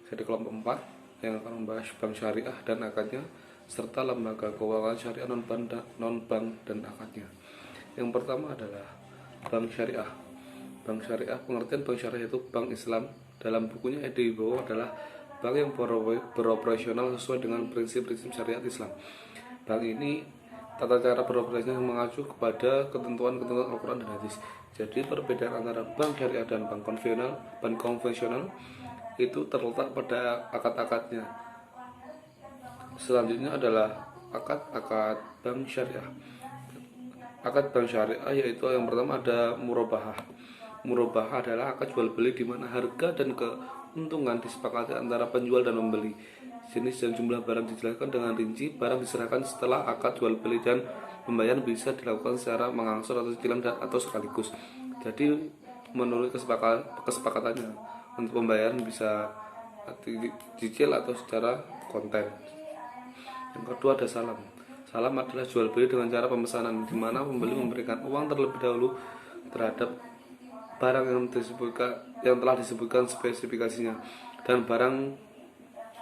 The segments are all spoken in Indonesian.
Jadi kelompok 4 yang akan membahas bank syariah dan akadnya serta lembaga keuangan syariah non-bank dan akadnya. Yang pertama adalah bank syariah. Bank syariah, pengertian bank syariah itu bank Islam. Dalam bukunya di bawah adalah bank yang beroperasional sesuai dengan prinsip-prinsip syariat Islam. Bank ini tata cara beroperasinya mengacu kepada ketentuan-ketentuan Al-Quran dan Hadis. Jadi perbedaan antara bank syariah dan bank konvensional itu terletak pada akad-akadnya. Selanjutnya adalah akad bank syariah. Akad bank syariah yaitu yang pertama ada murabahah. Murabahah adalah akad jual beli di mana harga dan keuntungan disepakati antara penjual dan pembeli. Jenis dan jumlah barang dijelaskan dengan rinci. Barang diserahkan setelah akad jual beli dan pembayaran bisa dilakukan secara mengangsur atau cicilan atau sekaligus. Jadi menurut kesepakatannya, untuk pembayaran bisa cicil atau secara konten. Yang kedua ada salam. Salam adalah jual beli dengan cara pemesanan, di mana pembeli memberikan uang terlebih dahulu terhadap barang yang telah disebutkan spesifikasinya dan barang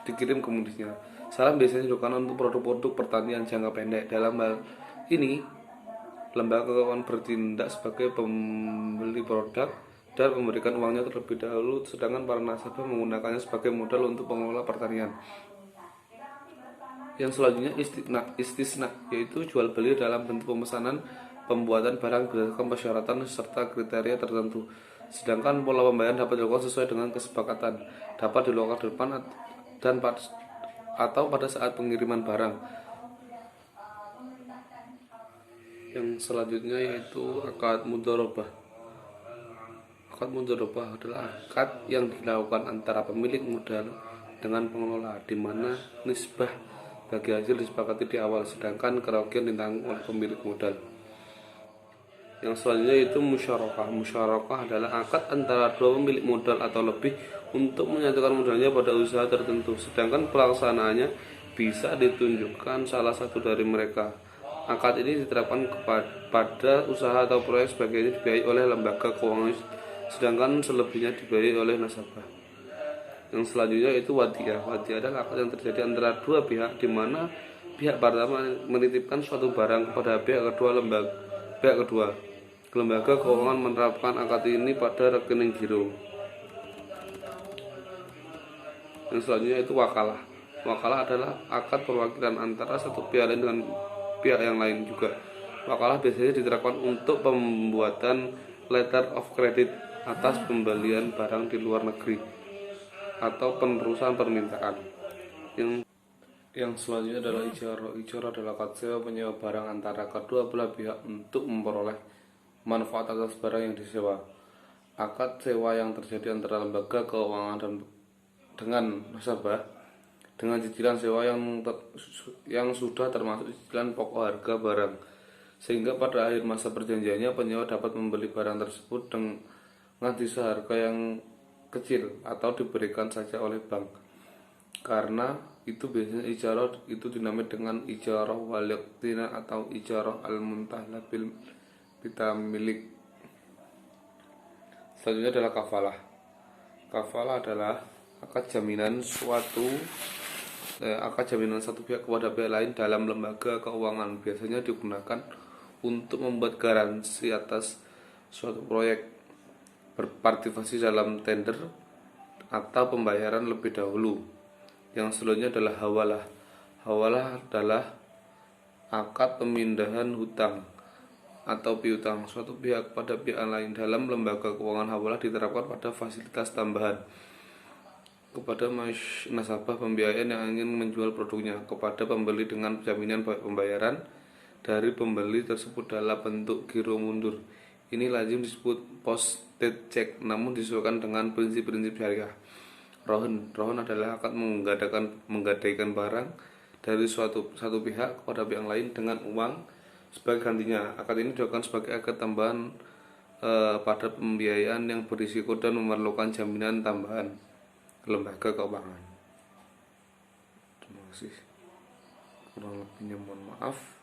dikirim kemudiannya. Salam biasanya dilakukan untuk produk-produk pertanian jangka pendek. Dalam hal ini, lembaga keuangan bertindak sebagai pembeli produk dan memberikan uangnya terlebih dahulu, sedangkan para nasabah menggunakannya sebagai modal untuk pengelola pertanian. Yang selanjutnya istisna, yaitu jual beli dalam bentuk pemesanan pembuatan barang berdasarkan persyaratan serta kriteria tertentu. Sedangkan pola pembayaran dapat dilakukan sesuai dengan kesepakatan, dapat dilakukan di depan atau pada saat pengiriman barang. Yang selanjutnya yaitu akad mudharabah. Akad mudharabah adalah akad yang dilakukan antara pemilik modal dengan pengelola, di mana nisbah bagi hasil disepakati di awal, sedangkan kerugian ditanggung oleh pemilik modal. Yang selanjutnya yaitu musyarakah. Musyarakah adalah akad antara dua pemilik modal atau lebih untuk menyatukan modalnya pada usaha tertentu, sedangkan pelaksanaannya bisa ditunjukkan salah satu dari mereka. Akad ini diterapkan pada usaha atau proyek sebagian dibiayai oleh lembaga keuangan, sedangkan selebihnya dibiayai oleh nasabah. Yang selanjutnya itu wadiah. Wadiah adalah akad yang terjadi antara dua pihak, di mana pihak pertama menitipkan suatu barang kepada pihak kedua. Lembaga keuangan menerapkan akad ini pada rekening giro. Yang selanjutnya itu wakalah. Wakalah adalah akad perwakilan antara satu pihak lain dengan pihak yang lain juga. Wakalah biasanya diterapkan untuk pembuatan letter of credit atas pembelian barang di luar negeri atau penerusan permintaan. Yang selanjutnya adalah ijarah. Ijarah adalah akad sewa penyewa barang antara kedua belah pihak untuk memperoleh manfaat atas barang yang disewa. Akad sewa yang terjadi antara lembaga keuangan dengan nasabah dengan cicilan sewa yang sudah termasuk cicilan pokok harga barang, sehingga pada akhir masa perjanjiannya penyewa dapat membeli barang tersebut dengan sisa harga yang kecil atau diberikan saja oleh bank. Karena itu biasanya ijarah itu dinamai dengan ijarah wal-iqtina atau ijarah al-muntahlah bil milik. Selanjutnya adalah kafalah. Kafalah adalah akad jaminan satu pihak kepada pihak lain dalam lembaga keuangan. Biasanya digunakan untuk membuat garansi atas suatu proyek, berpartisipasi dalam tender atau pembayaran lebih dahulu. Yang selanjutnya adalah hawalah. Hawalah adalah akad pemindahan hutang atau piutang suatu pihak pada pihak lain. Dalam lembaga keuangan, hawalah diterapkan pada fasilitas tambahan kepada nasabah pembiayaan yang ingin menjual produknya kepada pembeli dengan jaminan pembayaran dari pembeli tersebut dalam bentuk giro mundur. Ini lazim disebut posted check, namun disesuaikan dengan prinsip-prinsip syariah. Rohon adalah akad menggadaikan barang dari satu pihak kepada pihak lain dengan uang sebagai gantinya. Akad ini dilakukan sebagai akad tambahan pada pembiayaan yang berisiko dan memerlukan jaminan tambahan lembaga keuangan. Terima kasih. Kurang lebihnya mohon maaf.